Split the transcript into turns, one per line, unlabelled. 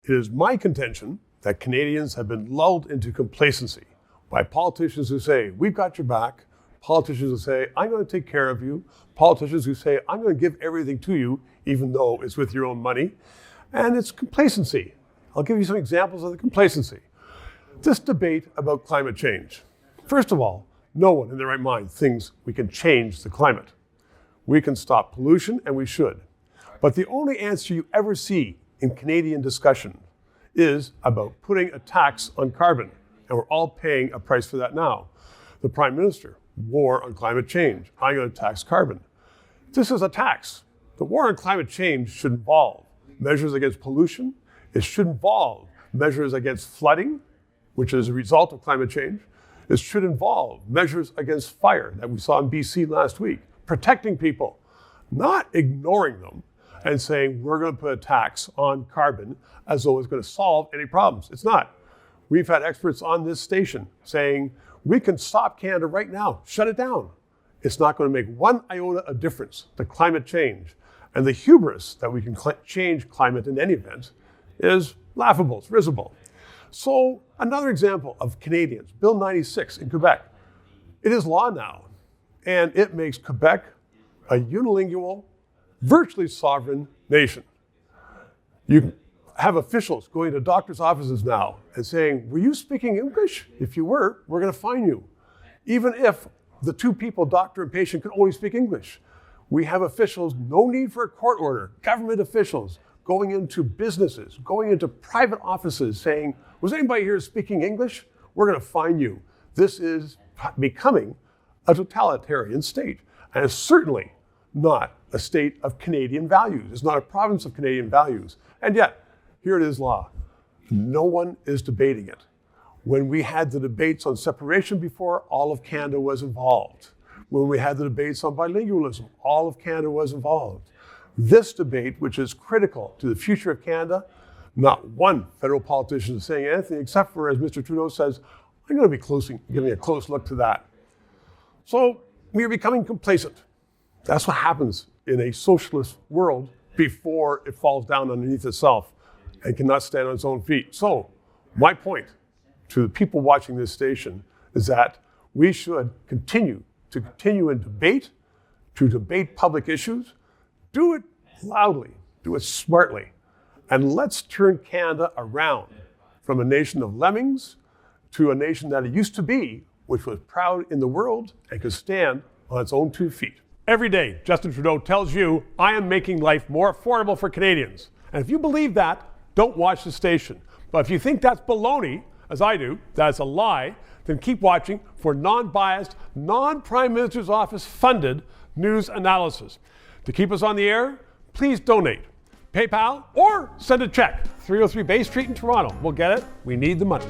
It is my contention that Canadians have been lulled into complacency by politicians who say, we've got your back, politicians who say, I'm going to take care of you, politicians who say, I'm going to give everything to you, even though it's with your own money. And it's complacency. I'll give you some examples of the complacency. This debate about climate change. First of all, no one in their right mind thinks we can change the climate. We can stop pollution, and we should. But the only answer you ever see in Canadian discussion is about putting a tax on carbon. And we're all paying a price for that now. The Prime Minister, war on climate change. I'm going to tax carbon. This is a tax. The war on climate change should involve measures against pollution. It should involve measures against flooding, which is a result of climate change. It should involve measures against fire that we saw in BC last week, protecting people, not ignoring them and saying we're going to put a tax on carbon as though it's going to solve any problems. It's not. We've had experts on this station saying we can stop Canada right now, shut it down. It's not going to make one iota of difference to climate change. And the hubris that we can change climate in any event is laughable, it's risible. So another example of Canadians, Bill 96 in Quebec. It is law now, and it makes Quebec a unilingual, virtually sovereign nation. You have officials going to doctors' offices now and saying, were you speaking English? If you were, we're going to fine you. Even if the two people, doctor and patient, can only speak English. We have officials, no need for a court order, government officials going into businesses, going into private offices saying, was anybody here speaking English? We're going to fine you. This is becoming a totalitarian state, and it's certainly not a state of Canadian values. It's not a province of Canadian values. And yet, here it is law. No one is debating it. When we had the debates on separation before, all of Canada was involved. When we had the debates on bilingualism, all of Canada was involved. This debate, which is critical to the future of Canada, not one federal politician is saying anything except for, as Mr. Trudeau says, I'm going to be giving a close look to that. So we are becoming complacent. That's what happens in a socialist world before it falls down underneath itself and cannot stand on its own feet. So my point to the people watching this station is that we should continue in debate, to debate public issues, do it loudly, do it smartly, and let's turn Canada around from a nation of lemmings to a nation that it used to be, which was proud in the world and could stand on its own 2 feet. Every day, Justin Trudeau tells you, I am making life more affordable for Canadians. And if you believe that, don't watch the station. But if you think that's baloney, as I do, that's a lie, then keep watching for non-biased, non-Prime Minister's Office funded news analysis. To keep us on the air, please donate. PayPal or send a check. 303 Bay Street in Toronto. We'll get it. We need the money.